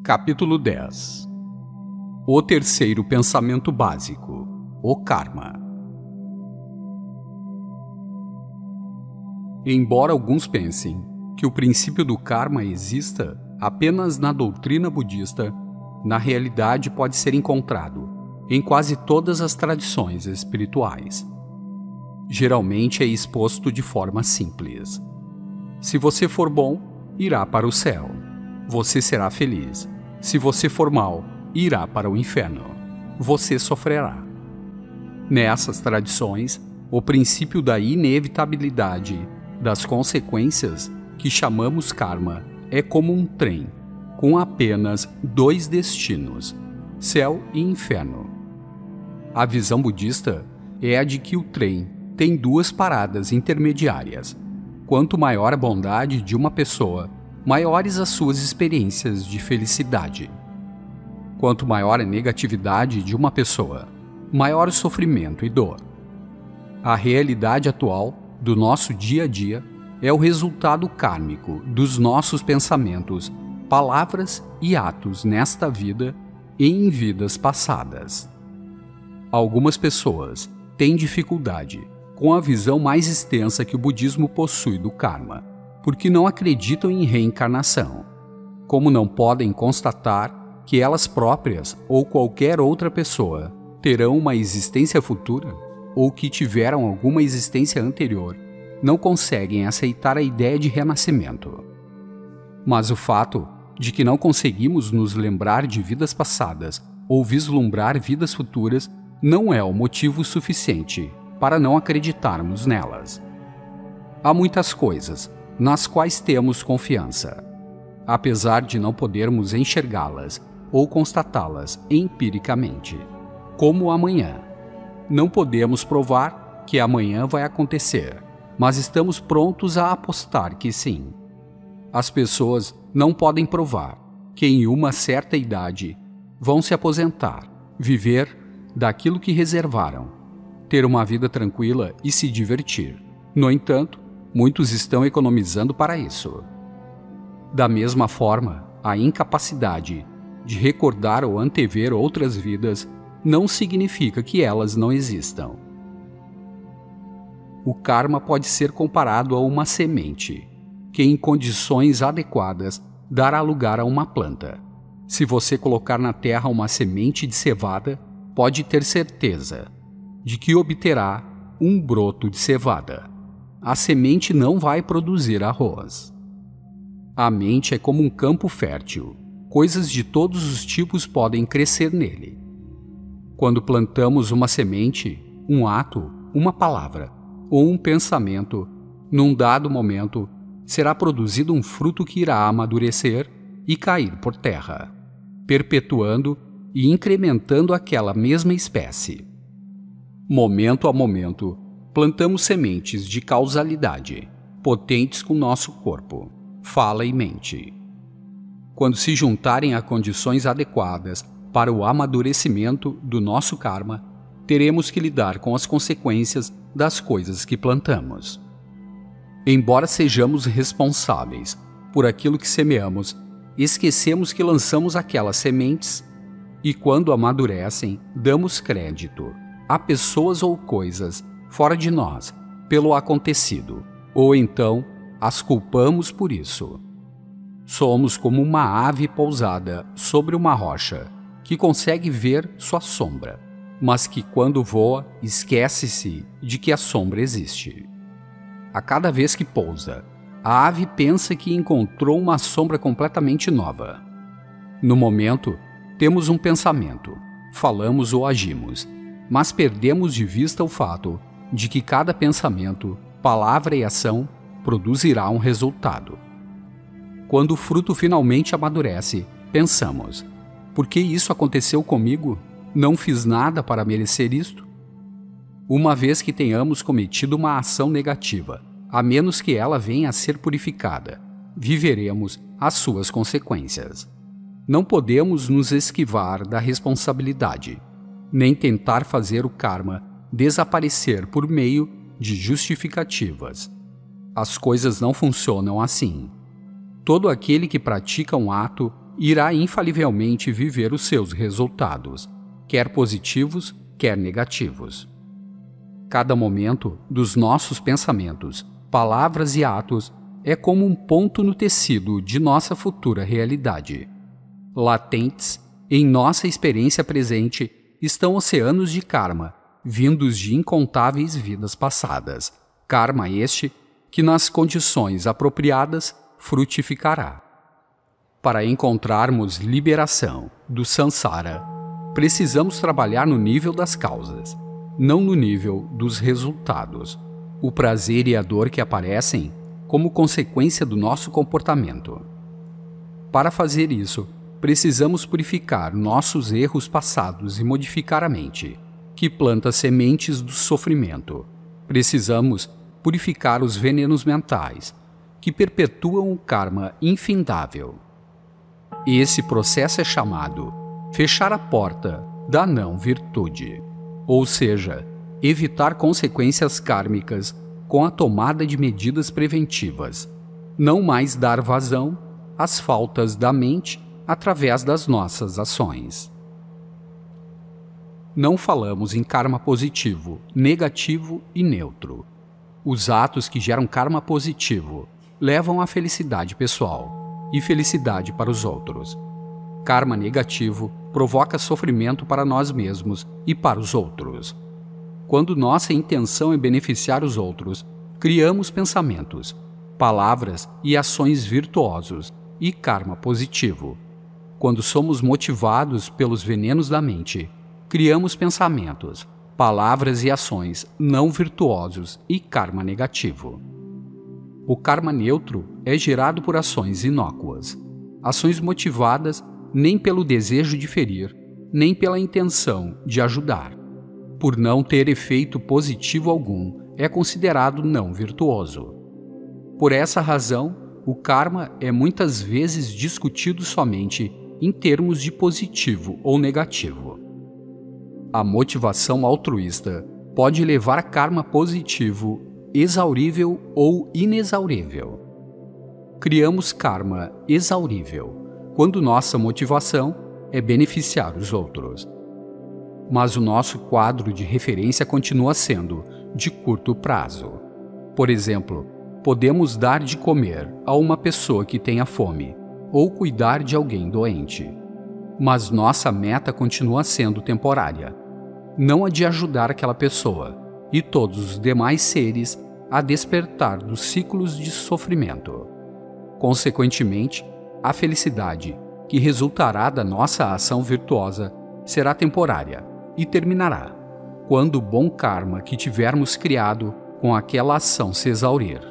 Capítulo 10. O terceiro pensamento básico, o karma. Embora alguns pensem que o princípio do karma exista apenas na doutrina budista, na realidade pode ser encontrado em quase todas as tradições espirituais. Geralmente é exposto de forma simples. Se você for bom, irá para o céu. Você será feliz. Se você for mau, irá para o inferno. Você sofrerá. Nessas tradições, o princípio da inevitabilidade das consequências, que chamamos karma, é como um trem, com apenas dois destinos, céu e inferno. A visão budista é a de que o trem tem duas paradas intermediárias. Quanto maior a bondade de uma pessoa, maiores as suas experiências de felicidade. Quanto maior a negatividade de uma pessoa, maior o sofrimento e dor. A realidade atual do nosso dia a dia é o resultado kármico dos nossos pensamentos, palavras e atos nesta vida e em vidas passadas. Algumas pessoas têm dificuldade com a visão mais extensa que o budismo possui do karma, porque não acreditam em reencarnação. Como não podem constatar que elas próprias ou qualquer outra pessoa terão uma existência futura, ou que tiveram alguma existência anterior, não conseguem aceitar a ideia de renascimento. Mas o fato de que não conseguimos nos lembrar de vidas passadas ou vislumbrar vidas futuras não é o motivo suficiente para não acreditarmos nelas. Há muitas coisas nas quais temos confiança, apesar de não podermos enxergá-las ou constatá-las empiricamente, como o amanhã. Não podemos provar que amanhã vai acontecer, mas estamos prontos a apostar que sim. As pessoas não podem provar que em uma certa idade vão se aposentar, viver daquilo que reservaram, ter uma vida tranquila e se divertir. No entanto, muitos estão economizando para isso. Da mesma forma, a incapacidade de recordar ou antever outras vidas não significa que elas não existam. O karma pode ser comparado a uma semente, que em condições adequadas dará lugar a uma planta. Se você colocar na terra uma semente de cevada, pode ter certeza de que obterá um broto de cevada. A semente não vai produzir arroz. A mente é como um campo fértil. Coisas de todos os tipos podem crescer nele. Quando plantamos uma semente, um ato, uma palavra ou um pensamento, num dado momento, será produzido um fruto que irá amadurecer e cair por terra, perpetuando e incrementando aquela mesma espécie. Momento a momento, plantamos sementes de causalidade, potentes com nosso corpo, fala e mente. Quando se juntarem a condições adequadas para o amadurecimento do nosso karma, teremos que lidar com as consequências das coisas que plantamos. Embora sejamos responsáveis por aquilo que semeamos, esquecemos que lançamos aquelas sementes e, quando amadurecem, damos crédito a pessoas ou coisas fora de nós pelo acontecido, ou então as culpamos por isso. Somos como uma ave pousada sobre uma rocha que consegue ver sua sombra, mas que quando voa esquece-se de que a sombra existe. A cada vez que pousa, a ave pensa que encontrou uma sombra completamente nova. No momento, temos um pensamento, falamos ou agimos, mas perdemos de vista o fato de que cada pensamento, palavra e ação produzirá um resultado. Quando o fruto finalmente amadurece, pensamos: por que isso aconteceu comigo? Não fiz nada para merecer isto? Uma vez que tenhamos cometido uma ação negativa, a menos que ela venha a ser purificada, viveremos as suas consequências. Não podemos nos esquivar da responsabilidade, nem tentar fazer o karma desaparecer por meio de justificativas. As coisas não funcionam assim. Todo aquele que pratica um ato irá infalivelmente viver os seus resultados, quer positivos, quer negativos. Cada momento dos nossos pensamentos, palavras e atos é como um ponto no tecido de nossa futura realidade. Latentes, em nossa experiência presente, estão oceanos de karma, vindos de incontáveis vidas passadas. Karma este que, nas condições apropriadas, frutificará. Para encontrarmos liberação do samsara, precisamos trabalhar no nível das causas, não no nível dos resultados. O prazer e a dor que aparecem como consequência do nosso comportamento. Para fazer isso, precisamos purificar nossos erros passados e modificar a mente, que planta sementes do sofrimento. Precisamos purificar os venenos mentais, que perpetuam o karma infindável. Esse processo é chamado fechar a porta da não-virtude, ou seja, evitar consequências kármicas com a tomada de medidas preventivas, não mais dar vazão às faltas da mente através das nossas ações. Não falamos em karma positivo, negativo e neutro. Os atos que geram karma positivo levam à felicidade pessoal e felicidade para os outros. Karma negativo provoca sofrimento para nós mesmos e para os outros. Quando nossa intenção é beneficiar os outros, criamos pensamentos, palavras e ações virtuosos e karma positivo. Quando somos motivados pelos venenos da mente, criamos pensamentos, palavras e ações não virtuosos e karma negativo. O karma neutro é gerado por ações inócuas, ações motivadas nem pelo desejo de ferir, nem pela intenção de ajudar. Por não ter efeito positivo algum, é considerado não virtuoso. Por essa razão, o karma é muitas vezes discutido somente em termos de positivo ou negativo. A motivação altruísta pode levar a karma positivo exaurível ou inexaurível. Criamos karma exaurível quando nossa motivação é beneficiar os outros. Mas o nosso quadro de referência continua sendo de curto prazo. Por exemplo, podemos dar de comer a uma pessoa que tenha fome ou cuidar de alguém doente. Mas nossa meta continua sendo temporária, não a de ajudar aquela pessoa e todos os demais seres a despertar dos ciclos de sofrimento. Consequentemente, a felicidade que resultará da nossa ação virtuosa será temporária e terminará quando o bom karma que tivermos criado com aquela ação se exaurir.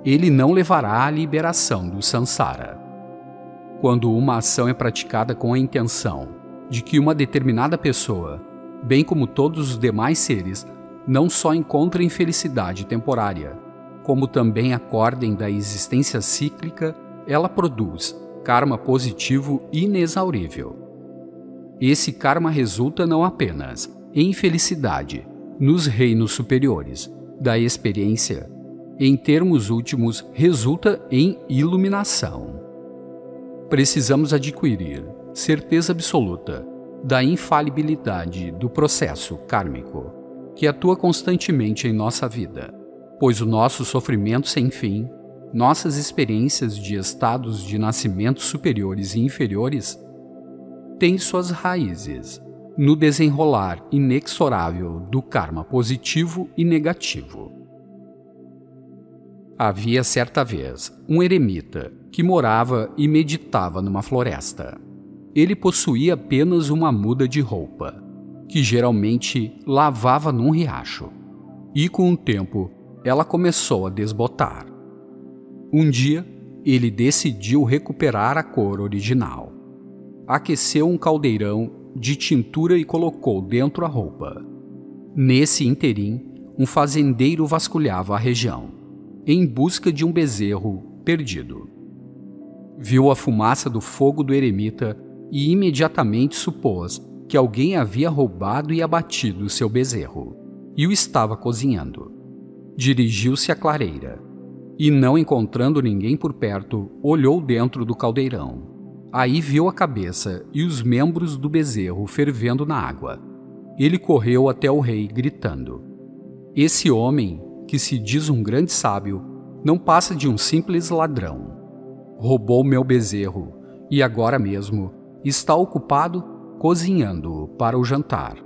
Ele não levará à liberação do samsara. Quando uma ação é praticada com a intenção de que uma determinada pessoa, bem como todos os demais seres, não só encontrem felicidade temporária, como também acordem da existência cíclica, ela produz karma positivo inexaurível. Esse karma resulta não apenas em felicidade nos reinos superiores da experiência, em termos últimos, resulta em iluminação. Precisamos adquirir certeza absoluta da infalibilidade do processo kármico que atua constantemente em nossa vida, pois o nosso sofrimento sem fim, nossas experiências de estados de nascimentos superiores e inferiores, têm suas raízes no desenrolar inexorável do karma positivo e negativo. Havia certa vez um eremita que morava e meditava numa floresta. Ele possuía apenas uma muda de roupa, que geralmente lavava num riacho, e com o tempo ela começou a desbotar. Um dia, ele decidiu recuperar a cor original. Aqueceu um caldeirão de tintura e colocou dentro a roupa. Nesse interim, um fazendeiro vasculhava a região, em busca de um bezerro perdido. Viu a fumaça do fogo do eremita e imediatamente supôs que alguém havia roubado e abatido seu bezerro, e o estava cozinhando. Dirigiu-se à clareira, e não encontrando ninguém por perto, olhou dentro do caldeirão. Aí viu a cabeça e os membros do bezerro fervendo na água. Ele correu até o rei, gritando: Esse homem, que se diz um grande sábio, não passa de um simples ladrão. Roubou meu bezerro e agora mesmo está ocupado cozinhando-o para o jantar.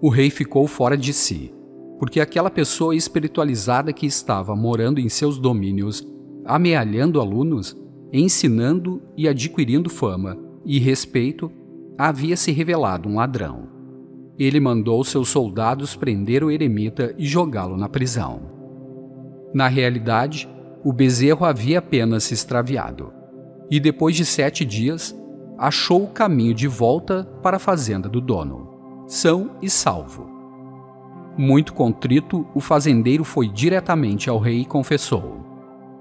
O rei ficou fora de si, porque aquela pessoa espiritualizada que estava morando em seus domínios, amealhando alunos, ensinando e adquirindo fama e respeito, havia se revelado um ladrão. Ele mandou seus soldados prender o eremita e jogá-lo na prisão. Na realidade, o bezerro havia apenas se extraviado, e depois de 7 dias, achou o caminho de volta para a fazenda do dono, são e salvo. Muito contrito, o fazendeiro foi diretamente ao rei e confessou: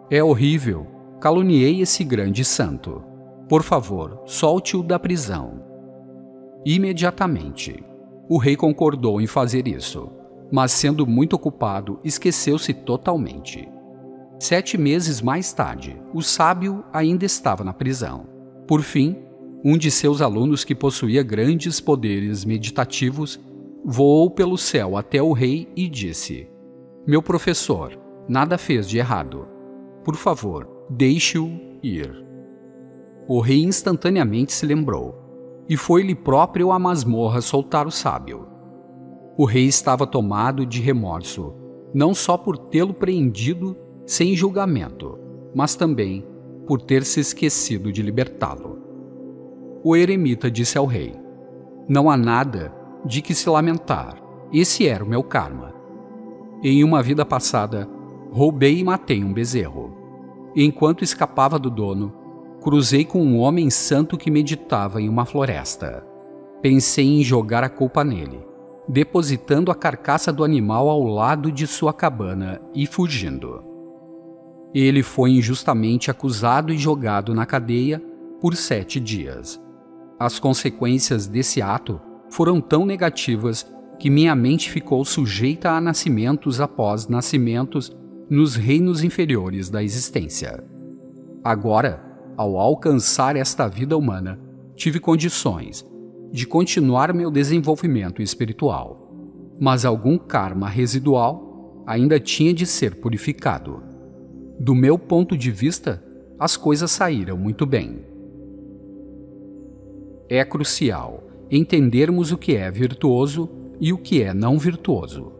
É horrível, caluniei esse grande santo. Por favor, solte-o da prisão. Imediatamente, o rei concordou em fazer isso, mas sendo muito ocupado, esqueceu-se totalmente. 7 meses mais tarde, o sábio ainda estava na prisão. Por fim, um de seus alunos, que possuía grandes poderes meditativos, voou pelo céu até o rei e disse: Meu professor, nada fez de errado. Por favor, deixe-o ir. O rei instantaneamente se lembrou, e foi-lhe próprio à masmorra soltar o sábio. O rei estava tomado de remorso, não só por tê-lo preendido sem julgamento, mas também por ter se esquecido de libertá-lo. O eremita disse ao rei: Não há nada de que se lamentar, esse era o meu karma. Em uma vida passada, roubei e matei um bezerro. Enquanto escapava do dono, cruzei com um homem santo que meditava em uma floresta. Pensei em jogar a culpa nele, depositando a carcaça do animal ao lado de sua cabana e fugindo. Ele foi injustamente acusado e jogado na cadeia por 7 dias. As consequências desse ato foram tão negativas que minha mente ficou sujeita a nascimentos após nascimentos nos reinos inferiores da existência. Agora, ao alcançar esta vida humana, tive condições de continuar meu desenvolvimento espiritual, mas algum karma residual ainda tinha de ser purificado. Do meu ponto de vista, as coisas saíram muito bem. É crucial entendermos o que é virtuoso e o que é não virtuoso.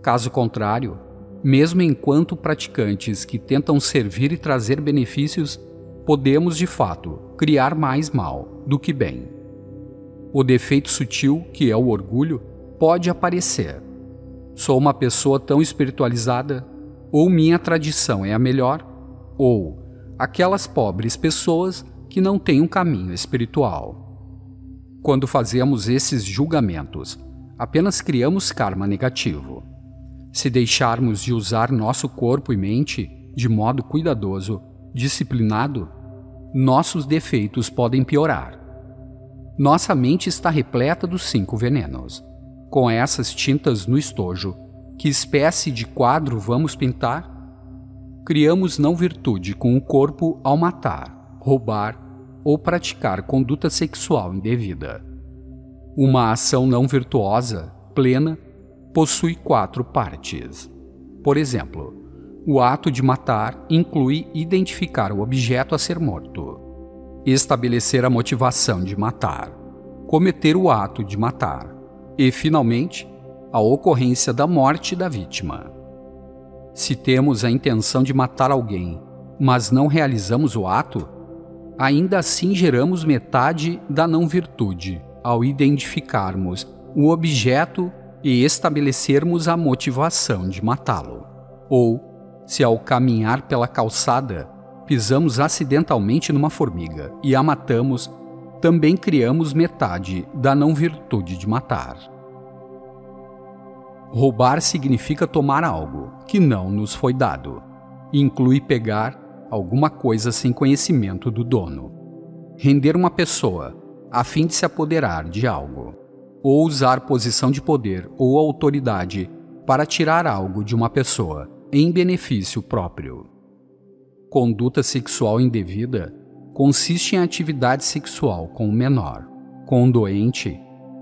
Caso contrário, mesmo enquanto praticantes que tentam servir e trazer benefícios, podemos, de fato, criar mais mal do que bem. O defeito sutil, que é o orgulho, pode aparecer. Sou uma pessoa tão espiritualizada, ou minha tradição é a melhor, ou aquelas pobres pessoas que não têm um caminho espiritual. Quando fazemos esses julgamentos, apenas criamos karma negativo. Se deixarmos de usar nosso corpo e mente de modo cuidadoso, disciplinado, nossos defeitos podem piorar. Nossa mente está repleta dos 5 venenos. Com essas tintas no estojo, que espécie de quadro vamos pintar? Criamos não virtude com o corpo ao matar, roubar ou praticar conduta sexual indevida. Uma ação não virtuosa, plena, possui 4 partes. Por exemplo, o ato de matar inclui identificar o objeto a ser morto, estabelecer a motivação de matar, cometer o ato de matar e, finalmente, a ocorrência da morte da vítima. Se temos a intenção de matar alguém, mas não realizamos o ato, ainda assim geramos metade da não-virtude ao identificarmos o objeto e estabelecermos a motivação de matá-lo. Ou, se ao caminhar pela calçada, pisamos acidentalmente numa formiga e a matamos, também criamos metade da não-virtude de matar. Roubar significa tomar algo que não nos foi dado. Inclui pegar alguma coisa sem conhecimento do dono, render uma pessoa a fim de se apoderar de algo, ou usar posição de poder ou autoridade para tirar algo de uma pessoa em benefício próprio. Conduta sexual indevida consiste em atividade sexual com o menor, com o doente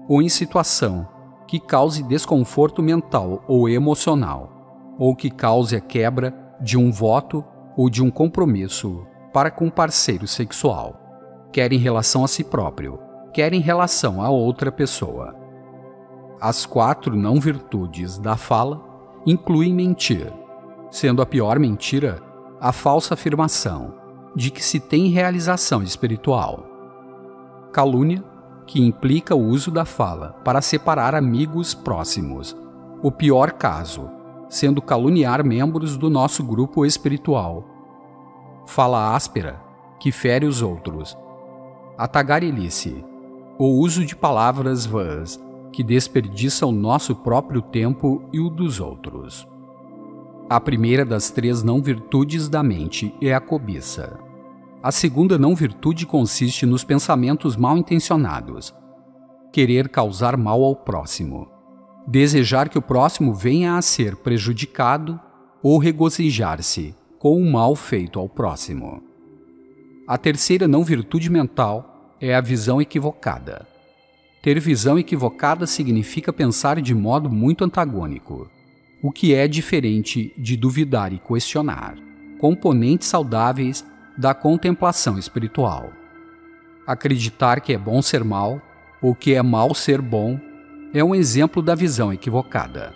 ou em situação que cause desconforto mental ou emocional, ou que cause a quebra de um voto ou de um compromisso para com o parceiro sexual, quer em relação a si próprio, quer em relação a outra pessoa. As 4 não-virtudes da fala incluem mentir, sendo a pior mentira a falsa afirmação de que se tem realização espiritual. Calúnia, que implica o uso da fala para separar amigos próximos, o pior caso, sendo caluniar membros do nosso grupo espiritual. Fala áspera, que fere os outros. A tagarelice, o uso de palavras vãs, que desperdiçam nosso próprio tempo e o dos outros. A primeira das 3 não-virtudes da mente é a cobiça. A segunda não-virtude consiste nos pensamentos mal-intencionados. Querer causar mal ao próximo. Desejar que o próximo venha a ser prejudicado ou regozijar-se com o mal feito ao próximo. A terceira não-virtude mental é a visão equivocada. Ter visão equivocada significa pensar de modo muito antagônico, o que é diferente de duvidar e questionar, componentes saudáveis da contemplação espiritual. Acreditar que é bom ser mal ou que é mal ser bom é um exemplo da visão equivocada.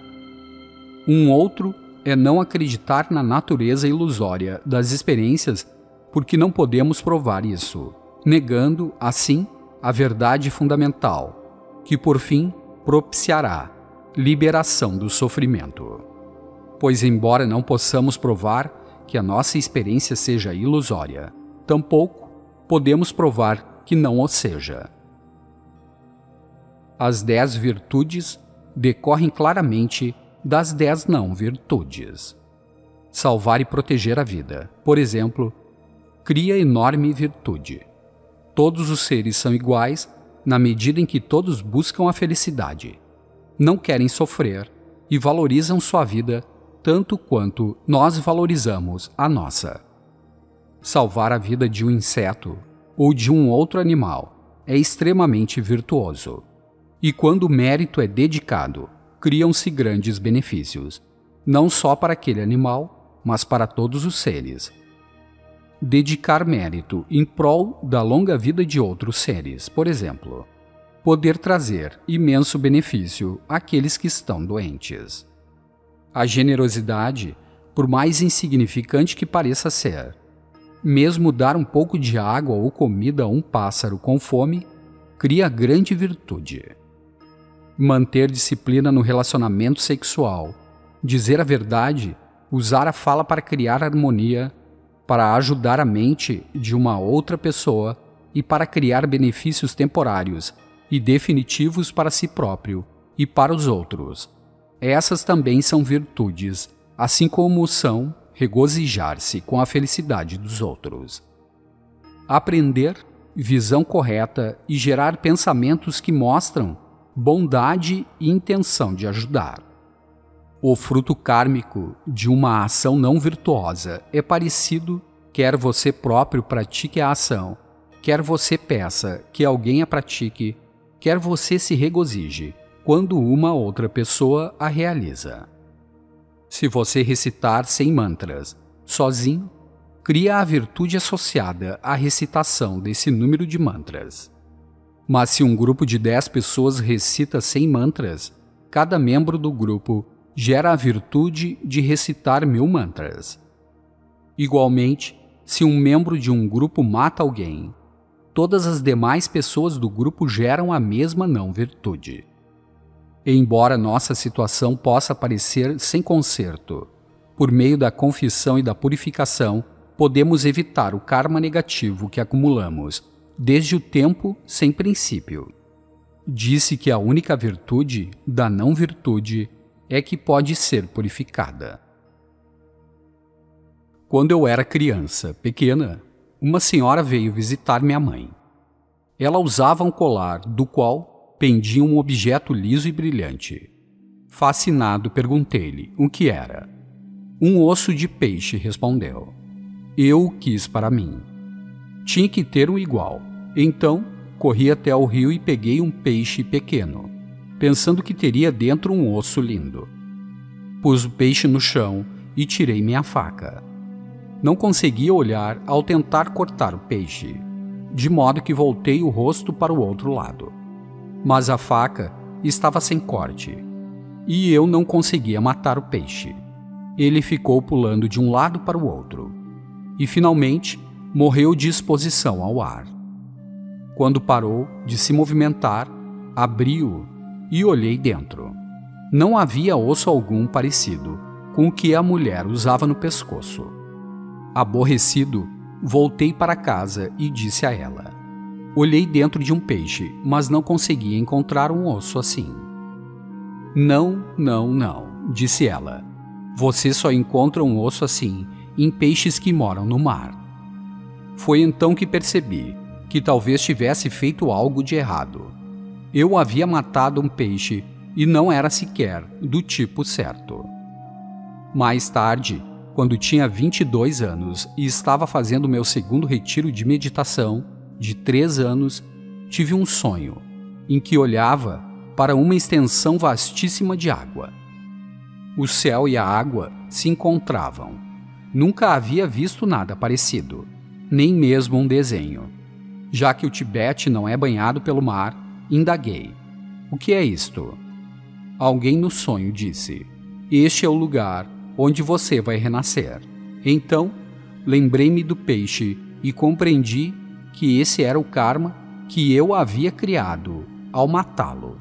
Um outro é não acreditar na natureza ilusória das experiências porque não podemos provar isso, negando, assim, a verdade fundamental, que por fim propiciará liberação do sofrimento. Pois, embora não possamos provar que a nossa experiência seja ilusória, tampouco podemos provar que não o seja. As 10 virtudes decorrem claramente das 10 não-virtudes. Salvar e proteger a vida, por exemplo, cria enorme virtude. Todos os seres são iguais na medida em que todos buscam a felicidade, não querem sofrer e valorizam sua vida tanto quanto nós valorizamos a nossa. Salvar a vida de um inseto ou de um outro animal é extremamente virtuoso. E quando o mérito é dedicado, criam-se grandes benefícios, não só para aquele animal, mas para todos os seres. Dedicar mérito em prol da longa vida de outros seres, por exemplo, poder trazer imenso benefício àqueles que estão doentes. A generosidade, por mais insignificante que pareça ser, mesmo dar um pouco de água ou comida a um pássaro com fome, cria grande virtude. Manter disciplina no relacionamento sexual, dizer a verdade, usar a fala para criar harmonia, para ajudar a mente de uma outra pessoa e para criar benefícios temporários e definitivos para si próprio e para os outros. Essas também são virtudes, assim como são regozijar-se com a felicidade dos outros. Aprender, visão correta e gerar pensamentos que mostram bondade e intenção de ajudar. O fruto kármico de uma ação não virtuosa é parecido, quer você próprio pratique a ação, quer você peça que alguém a pratique, quer você se regozije quando uma outra pessoa a realiza. Se você recitar 100 mantras sozinho, cria a virtude associada à recitação desse número de mantras. Mas se um grupo de 10 pessoas recita 100 mantras, cada membro do grupo gera a virtude de recitar 1000 mantras. Igualmente, se um membro de um grupo mata alguém, todas as demais pessoas do grupo geram a mesma não-virtude. Embora nossa situação possa parecer sem conserto, por meio da confissão e da purificação, podemos evitar o karma negativo que acumulamos desde o tempo sem princípio. Disse que a única virtude da não-virtude é que pode ser purificada. Quando eu era criança, pequena, uma senhora veio visitar minha mãe. Ela usava um colar do qual pendia um objeto liso e brilhante. Fascinado, perguntei-lhe o que era. Um osso de peixe, respondeu. Eu o quis para mim. Tinha que ter um igual. Então, corri até o rio e peguei um peixe pequeno, pensando que teria dentro um osso lindo. Pus o peixe no chão e tirei minha faca. Não conseguia olhar ao tentar cortar o peixe, de modo que voltei o rosto para o outro lado. Mas a faca estava sem corte, e eu não conseguia matar o peixe. Ele ficou pulando de um lado para o outro, e finalmente morreu de exposição ao ar. Quando parou de se movimentar, abri-o e olhei dentro. Não havia osso algum parecido com o que a mulher usava no pescoço. Aborrecido, voltei para casa e disse a ela: olhei dentro de um peixe, mas não conseguia encontrar um osso assim. Não, disse ela. Você só encontra um osso assim em peixes que moram no mar. Foi então que percebi que talvez tivesse feito algo de errado. Eu havia matado um peixe e não era sequer do tipo certo. Mais tarde, quando tinha 22 anos e estava fazendo meu segundo retiro de meditação, de 3 anos, tive um sonho em que olhava para uma extensão vastíssima de água. O céu e a água se encontravam. Nunca havia visto nada parecido, nem mesmo um desenho. Já que o Tibete não é banhado pelo mar, indaguei: o que é isto? Alguém no sonho disse: este é o lugar onde você vai renascer. Então, lembrei-me do peixe e compreendi que esse era o karma que eu havia criado ao matá-lo.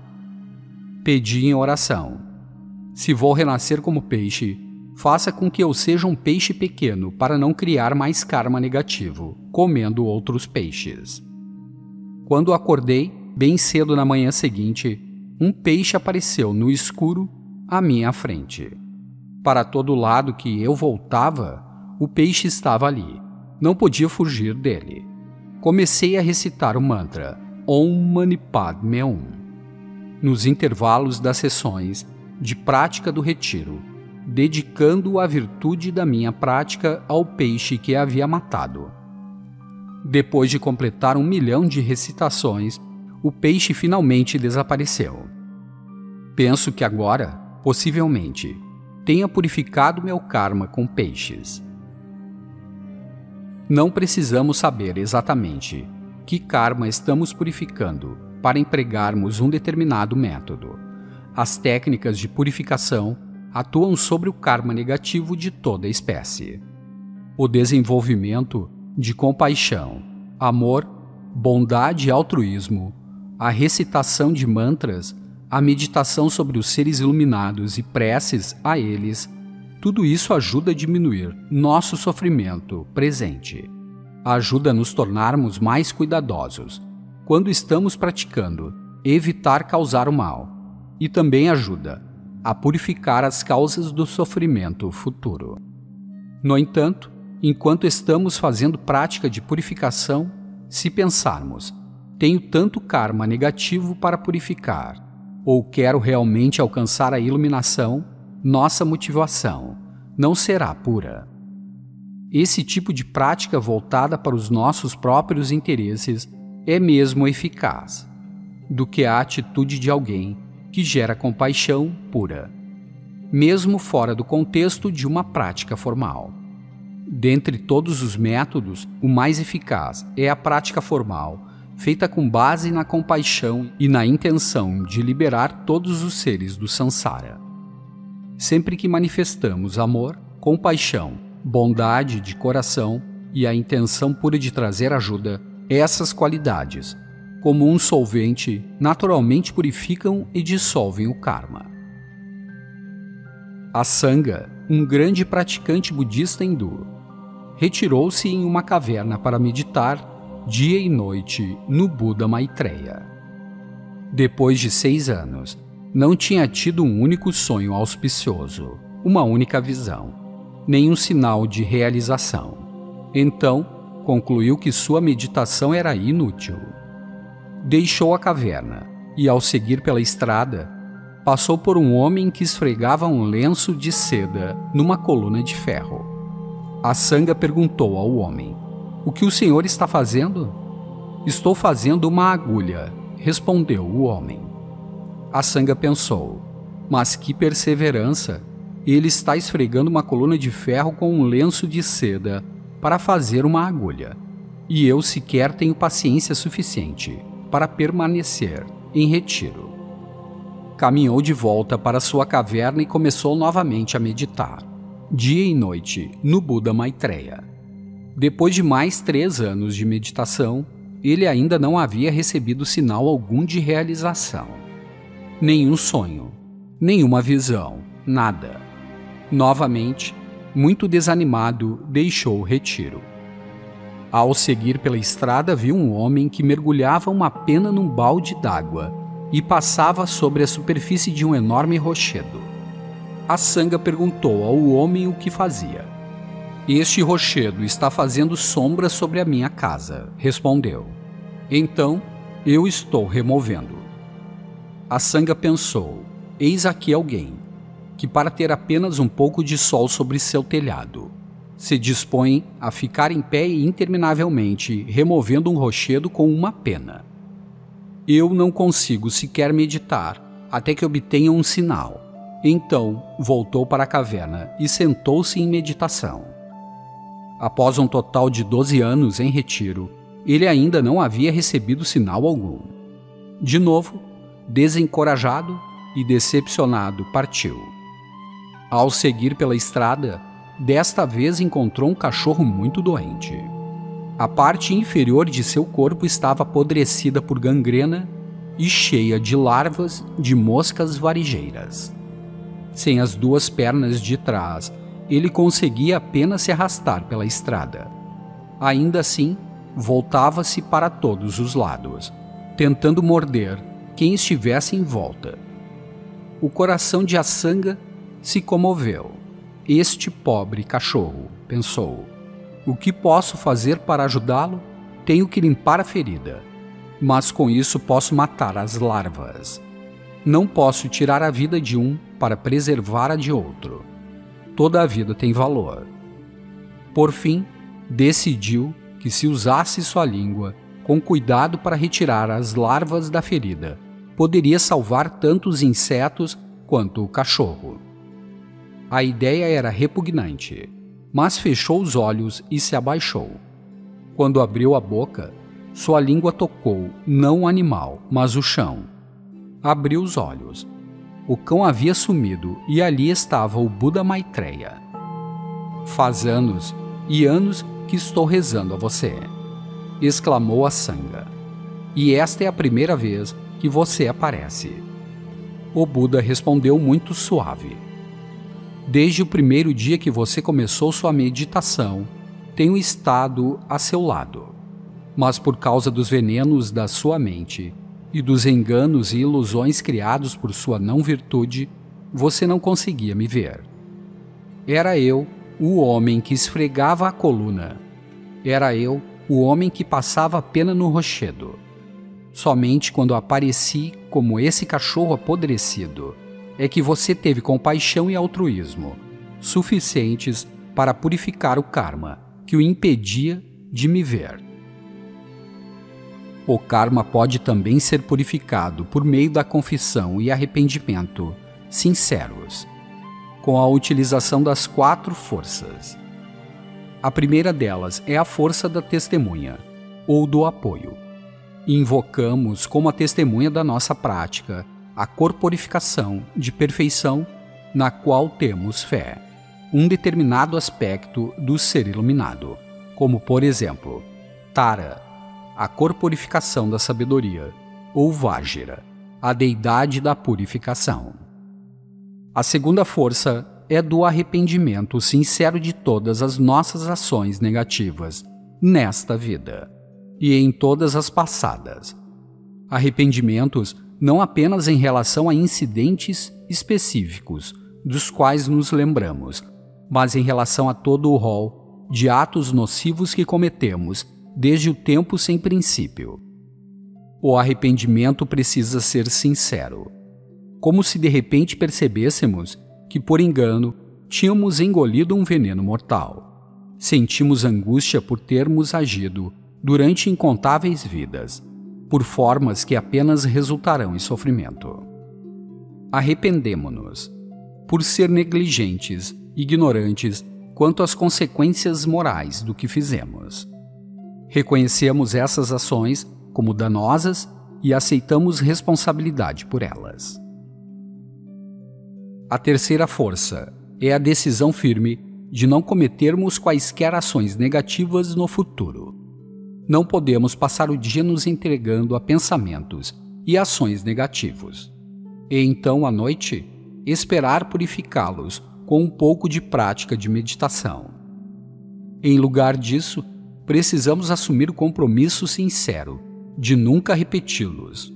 Pedi em oração: se vou renascer como peixe, faça com que eu seja um peixe pequeno para não criar mais karma negativo, comendo outros peixes. Quando acordei, bem cedo na manhã seguinte, um peixe apareceu no escuro à minha frente. Para todo lado que eu voltava, o peixe estava ali. Não podia fugir dele. Comecei a recitar o mantra Om Mani Padme Hum. Nos intervalos das sessões de prática do retiro, dedicando a virtude da minha prática ao peixe que havia matado. Depois de completar 1 milhão de recitações, o peixe finalmente desapareceu. Penso que agora, possivelmente, tenha purificado meu karma com peixes. Não precisamos saber exatamente que karma estamos purificando para empregarmos um determinado método. As técnicas de purificação atuam sobre o karma negativo de toda espécie. O desenvolvimento de compaixão, amor, bondade e altruísmo, a recitação de mantras, a meditação sobre os seres iluminados e preces a eles, tudo isso ajuda a diminuir nosso sofrimento presente. Ajuda a nos tornarmos mais cuidadosos quando estamos praticando evitar causar o mal, e também ajuda a purificar as causas do sofrimento futuro. No entanto, enquanto estamos fazendo prática de purificação, se pensarmos, tenho tanto karma negativo para purificar, ou quero realmente alcançar a iluminação, nossa motivação não será pura. Esse tipo de prática voltada para os nossos próprios interesses é mesmo eficaz do que a atitude de alguém que gera compaixão pura, mesmo fora do contexto de uma prática formal. Dentre todos os métodos, o mais eficaz é a prática formal, feita com base na compaixão e na intenção de liberar todos os seres do samsara. Sempre que manifestamos amor, compaixão, bondade de coração e a intenção pura de trazer ajuda, essas qualidades, como um solvente, naturalmente purificam e dissolvem o karma. Asanga, um grande praticante budista hindu, retirou-se em uma caverna para meditar dia e noite no Buda Maitreya. Depois de 6 anos, não tinha tido um único sonho auspicioso, uma única visão, nenhum sinal de realização. Então, concluiu que sua meditação era inútil. Deixou a caverna e, ao seguir pela estrada, passou por um homem que esfregava um lenço de seda numa coluna de ferro. Asanga perguntou ao homem: O que o senhor está fazendo? Estou fazendo uma agulha, respondeu o homem. A sanga pensou, mas que perseverança! Ele está esfregando uma coluna de ferro com um lenço de seda para fazer uma agulha. E eu sequer tenho paciência suficiente para permanecer em retiro. Caminhou de volta para sua caverna e começou novamente a meditar, dia e noite, no Buda Maitreya. Depois de mais 3 anos de meditação, ele ainda não havia recebido sinal algum de realização. Nenhum sonho, nenhuma visão, nada. Novamente, muito desanimado, deixou o retiro. Ao seguir pela estrada, viu um homem que mergulhava uma pena num balde d'água e passava sobre a superfície de um enorme rochedo. A sanga perguntou ao homem o que fazia. Este rochedo está fazendo sombra sobre a minha casa, respondeu. Então, eu estou removendo. A sanga pensou, eis aqui alguém, que para ter apenas um pouco de sol sobre seu telhado, se dispõe a ficar em pé interminavelmente, removendo um rochedo com uma pena. Eu não consigo sequer meditar, até que obtenha um sinal. Então, voltou para a caverna e sentou-se em meditação. Após um total de 12 anos em retiro, ele ainda não havia recebido sinal algum. De novo, desencorajado e decepcionado, partiu. Ao seguir pela estrada, desta vez encontrou um cachorro muito doente. A parte inferior de seu corpo estava apodrecida por gangrena e cheia de larvas de moscas varigeiras. Sem as 2 pernas de trás, ele conseguia apenas se arrastar pela estrada. Ainda assim, voltava-se para todos os lados, tentando morder quem estivesse em volta. O coração de Asanga se comoveu. Este pobre cachorro, pensou. O que posso fazer para ajudá-lo? Tenho que limpar a ferida, mas com isso posso matar as larvas. Não posso tirar a vida de um para preservar a de outro. Toda a vida tem valor. Por fim, decidiu que se usasse sua língua com cuidado para retirar as larvas da ferida, poderia salvar tanto os insetos quanto o cachorro. A ideia era repugnante, mas fechou os olhos e se abaixou. Quando abriu a boca, sua língua tocou não o animal, mas o chão. Abriu os olhos. O cão havia sumido e ali estava o Buda Maitreya. Faz anos e anos que estou rezando a você, exclamou a sanga. E esta é a primeira vez que você aparece. O Buda respondeu muito suave. Desde o primeiro dia que você começou sua meditação, tenho estado a seu lado. Mas por causa dos venenos da sua mente e dos enganos e ilusões criados por sua não-virtude, você não conseguia me ver. Era eu, o homem que esfregava a coluna. Era eu, o homem que passava a pena no rochedo. Somente quando apareci como esse cachorro apodrecido é que você teve compaixão e altruísmo suficientes para purificar o karma que o impedia de me ver. O karma pode também ser purificado por meio da confissão e arrependimento sinceros, com a utilização das 4 forças. A primeira delas é a força da testemunha, ou do apoio. Invocamos como a testemunha da nossa prática a corporificação de perfeição na qual temos fé, um determinado aspecto do ser iluminado, como por exemplo, Tara, a corporificação da sabedoria, ou Vajra, a deidade da purificação. A segunda força é do arrependimento sincero de todas as nossas ações negativas nesta vida e em todas as passadas. Arrependimentos não apenas em relação a incidentes específicos dos quais nos lembramos, mas em relação a todo o rol de atos nocivos que cometemos desde o tempo sem princípio. O arrependimento precisa ser sincero, como se de repente percebêssemos que, por engano, tínhamos engolido um veneno mortal. sentimos angústia por termos agido durante incontáveis vidas, por formas que apenas resultarão em sofrimento. Arrependemo-nos por ser negligentes, ignorantes quanto às consequências morais do que fizemos. Reconhecemos essas ações como danosas e aceitamos responsabilidade por elas. A terceira força é a decisão firme de não cometermos quaisquer ações negativas no futuro. Não podemos passar o dia nos entregando a pensamentos e ações negativos, e então, à noite, esperar purificá-los com um pouco de prática de meditação. Em lugar disso, precisamos assumir o compromisso sincero de nunca repeti-los.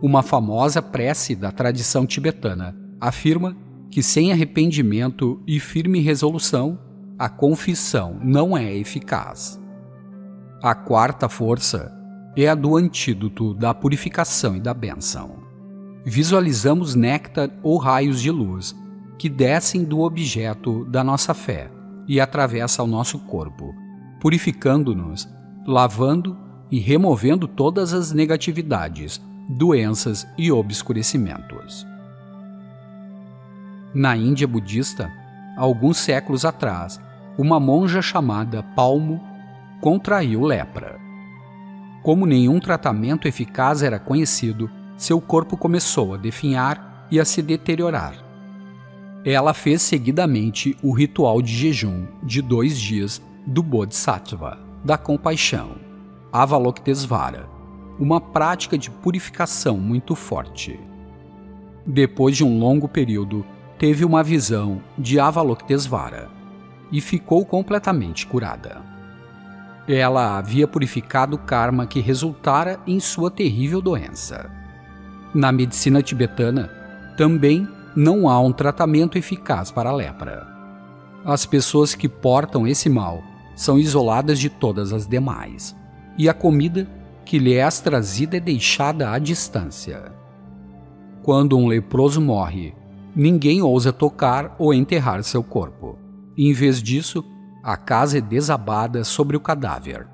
Uma famosa prece da tradição tibetana afirma que sem arrependimento e firme resolução, a confissão não é eficaz. A quarta força é a do antídoto da purificação e da bênção. Visualizamos néctar ou raios de luz que descem do objeto da nossa fé e atravessam o nosso corpo, purificando-nos, lavando e removendo todas as negatividades, doenças e obscurecimentos. Na Índia budista, alguns séculos atrás, uma monja chamada Palmo contraiu lepra. Como nenhum tratamento eficaz era conhecido, seu corpo começou a definhar e a se deteriorar. Ela fez seguidamente o ritual de jejum de 2 dias do Bodhisattva, da compaixão, Avalokitesvara, uma prática de purificação muito forte. Depois de um longo período, teve uma visão de Avalokitesvara e ficou completamente curada. Ela havia purificado o karma que resultara em sua terrível doença. Na medicina tibetana, também não há um tratamento eficaz para a lepra. As pessoas que portam esse mal são isoladas de todas as demais, e a comida que lhe é trazida é deixada à distância. Quando um leproso morre, ninguém ousa tocar ou enterrar seu corpo. Em vez disso, a casa é desabada sobre o cadáver.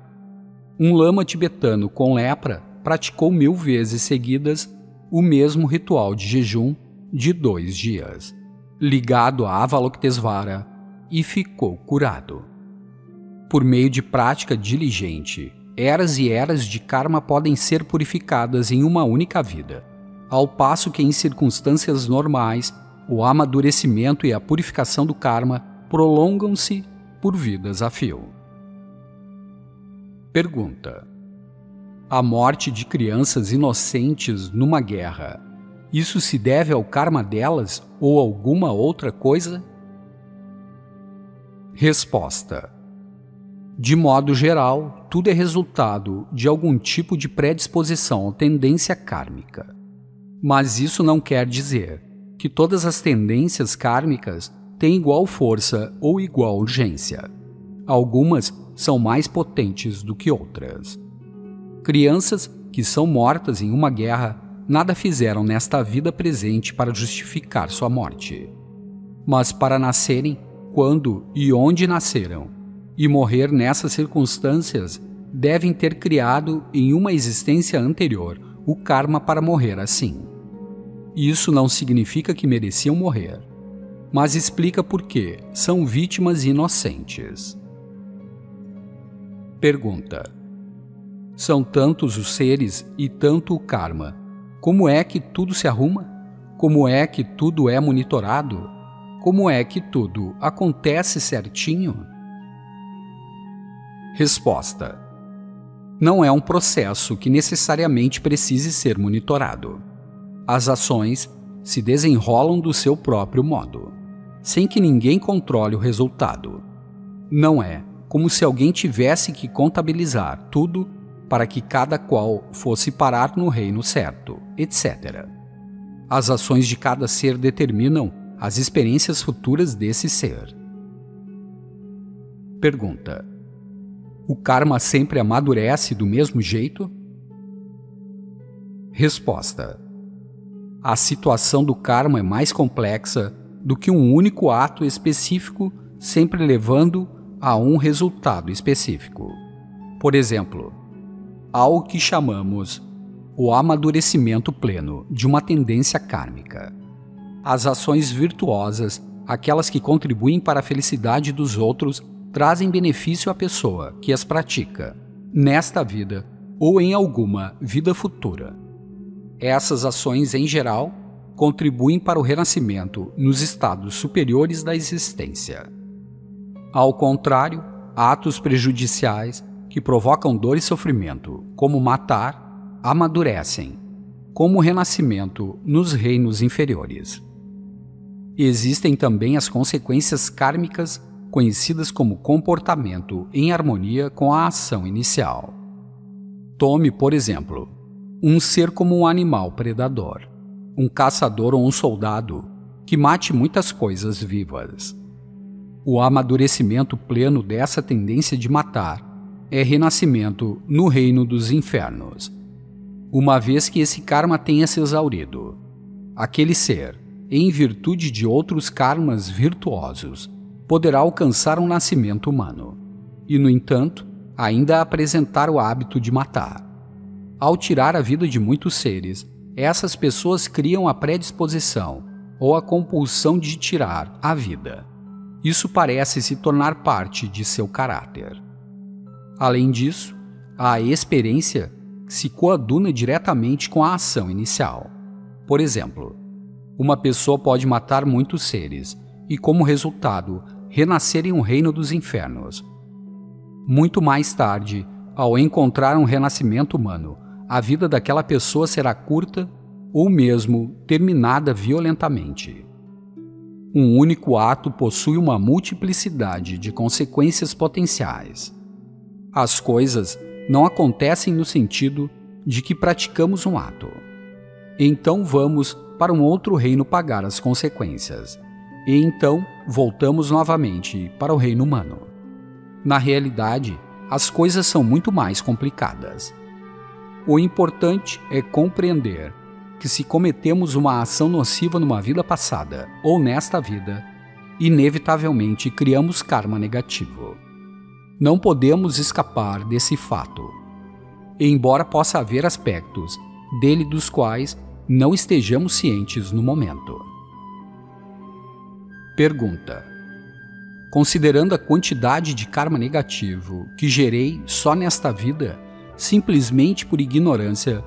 Um lama tibetano com lepra praticou 1000 vezes seguidas o mesmo ritual de jejum de 2 dias, ligado a Avalokitesvara, e ficou curado. Por meio de prática diligente, eras e eras de karma podem ser purificadas em uma única vida, ao passo que em circunstâncias normais, o amadurecimento e a purificação do karma prolongam-se por vidas a fio. Pergunta: a morte de crianças inocentes numa guerra, isso se deve ao karma delas ou alguma outra coisa? Resposta: de modo geral, tudo é resultado de algum tipo de predisposição ou tendência kármica. Mas isso não quer dizer que todas as tendências kármicas têm igual força ou igual urgência. Algumas são mais potentes do que outras. Crianças que são mortas em uma guerra nada fizeram nesta vida presente para justificar sua morte. Mas para nascerem, quando e onde nasceram, e morrer nessas circunstâncias, devem ter criado em uma existência anterior o karma para morrer assim. Isso não significa que mereciam morrer, mas explica por que são vítimas inocentes. Pergunta: são tantos os seres e tanto o karma. Como é que tudo se arruma? Como é que tudo é monitorado? Como é que tudo acontece certinho? Resposta: não é um processo que necessariamente precise ser monitorado. As ações se desenrolam do seu próprio modo, sem que ninguém controle o resultado. Não é como se alguém tivesse que contabilizar tudo para que cada qual fosse parar no reino certo, etc. As ações de cada ser determinam as experiências futuras desse ser. Pergunta: o karma sempre amadurece do mesmo jeito? Resposta: a situação do karma é mais complexa do que um único ato específico, sempre levando a um resultado específico. Por exemplo, há o que chamamos o amadurecimento pleno de uma tendência kármica. As ações virtuosas, aquelas que contribuem para a felicidade dos outros, trazem benefício à pessoa que as pratica, nesta vida ou em alguma vida futura. Essas ações, em geral, contribuem para o renascimento nos estados superiores da existência. Ao contrário, atos prejudiciais que provocam dor e sofrimento, como matar, amadurecem, como o renascimento nos reinos inferiores. Existem também as consequências kármicas conhecidas como comportamento em harmonia com a ação inicial. Tome, por exemplo, um ser como um animal predador, um caçador ou um soldado que mate muitas coisas vivas. O amadurecimento pleno dessa tendência de matar é renascimento no reino dos infernos. Uma vez que esse karma tenha se exaurido, aquele ser, em virtude de outros karmas virtuosos, poderá alcançar um nascimento humano e, no entanto, ainda apresentar o hábito de matar. Ao tirar a vida de muitos seres, essas pessoas criam a predisposição ou a compulsão de tirar a vida. Isso parece se tornar parte de seu caráter. Além disso, a experiência se coaduna diretamente com a ação inicial. Por exemplo, uma pessoa pode matar muitos seres e, como resultado, renascer em um reino dos infernos. Muito mais tarde, ao encontrar um renascimento humano, a vida daquela pessoa será curta ou mesmo terminada violentamente. Um único ato possui uma multiplicidade de consequências potenciais. As coisas não acontecem no sentido de que praticamos um ato. Então vamos para um outro reino pagar as consequências. E então voltamos novamente para o reino humano. Na realidade, as coisas são muito mais complicadas. O importante é compreender que se cometemos uma ação nociva numa vida passada ou nesta vida, inevitavelmente criamos karma negativo. Não podemos escapar desse fato, embora possa haver aspectos dele dos quais não estejamos cientes no momento. Pergunta: considerando a quantidade de karma negativo que gerei só nesta vida, simplesmente por ignorância,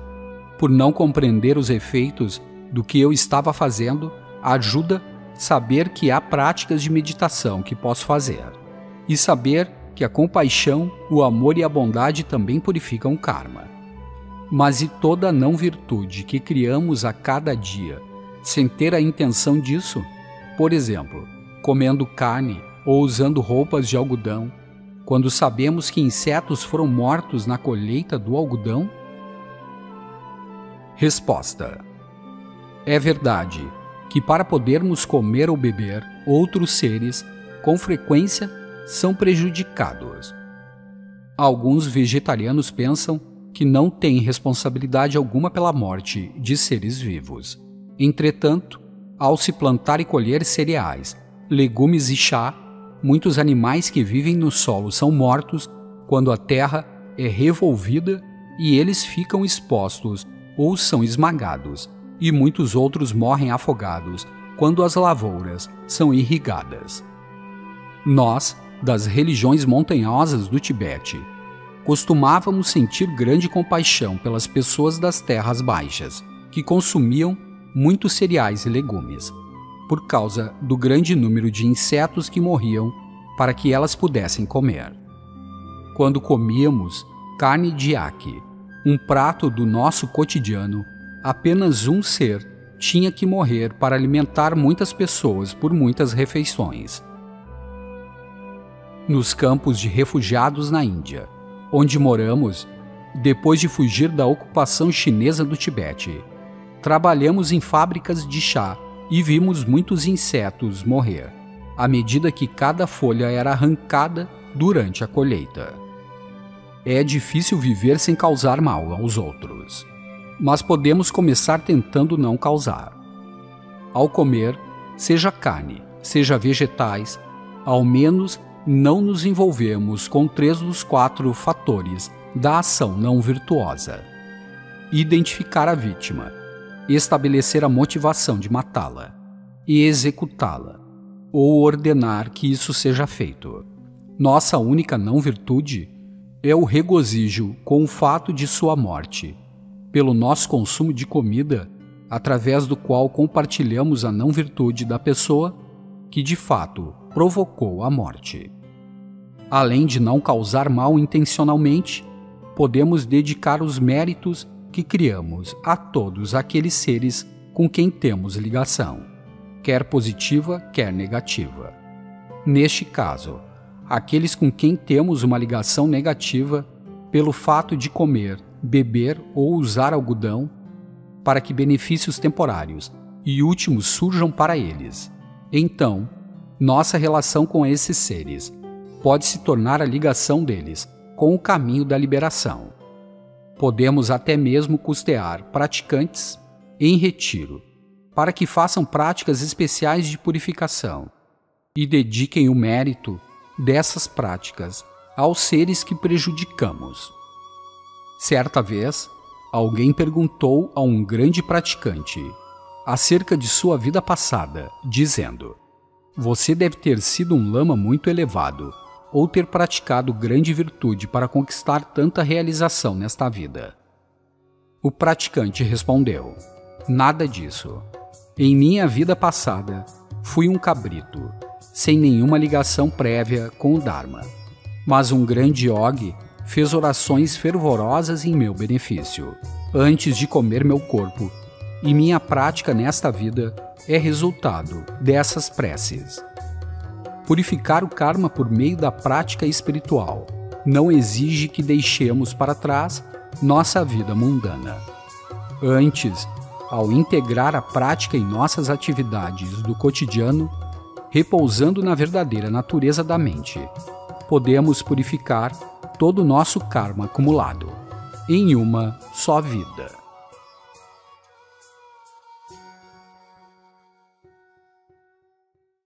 por não compreender os efeitos do que eu estava fazendo, ajuda saber que há práticas de meditação que posso fazer, e saber que a compaixão, o amor e a bondade também purificam o karma. Mas e toda a não virtude que criamos a cada dia, sem ter a intenção disso? Por exemplo, comendo carne ou usando roupas de algodão, quando sabemos que insetos foram mortos na colheita do algodão? Resposta: é verdade que para podermos comer ou beber, outros seres, com frequência, são prejudicados. Alguns vegetarianos pensam que não têm responsabilidade alguma pela morte de seres vivos. Entretanto, ao se plantar e colher cereais, legumes e chá, muitos animais que vivem no solo são mortos quando a terra é revolvida e eles ficam expostos ou são esmagados, e muitos outros morrem afogados quando as lavouras são irrigadas. Nós, das religiões montanhosas do Tibete, costumávamos sentir grande compaixão pelas pessoas das terras baixas, que consumiam muitos cereais e legumes, por causa do grande número de insetos que morriam para que elas pudessem comer. Quando comíamos carne de iaque, um prato do nosso cotidiano, apenas um ser tinha que morrer para alimentar muitas pessoas por muitas refeições. Nos campos de refugiados na Índia, onde moramos, depois de fugir da ocupação chinesa do Tibete, trabalhamos em fábricas de chá e vimos muitos insetos morrer, à medida que cada folha era arrancada durante a colheita. É difícil viver sem causar mal aos outros, mas podemos começar tentando não causar. Ao comer, seja carne, seja vegetais, ao menos não nos envolvemos com 3 dos 4 fatores da ação não virtuosa: identificar a vítima, estabelecer a motivação de matá-la e executá-la, ou ordenar que isso seja feito. Nossa única não virtude é o regozijo com o fato de sua morte, pelo nosso consumo de comida, através do qual compartilhamos a não virtude da pessoa que de fato provocou a morte. Além de não causar mal intencionalmente, podemos dedicar os méritos que criamos a todos aqueles seres com quem temos ligação, quer positiva, quer negativa. Neste caso, aqueles com quem temos uma ligação negativa pelo fato de comer, beber ou usar algodão, para que benefícios temporários e últimos surjam para eles. Então, nossa relação com esses seres pode se tornar a ligação deles com o caminho da liberação. Podemos até mesmo custear praticantes em retiro para que façam práticas especiais de purificação e dediquem o mérito dessas práticas aos seres que prejudicamos. Certa vez, alguém perguntou a um grande praticante acerca de sua vida passada, dizendo: "Você deve ter sido um lama muito elevado ou ter praticado grande virtude para conquistar tanta realização nesta vida." O praticante respondeu: "Nada disso. Em minha vida passada, fui um cabrito, sem nenhuma ligação prévia com o Dharma. Mas um grande yogi fez orações fervorosas em meu benefício, antes de comer meu corpo, e minha prática nesta vida é resultado dessas preces." Purificar o karma por meio da prática espiritual não exige que deixemos para trás nossa vida mundana. Antes, ao integrar a prática em nossas atividades do cotidiano, repousando na verdadeira natureza da mente, podemos purificar todo o nosso karma acumulado em uma só vida.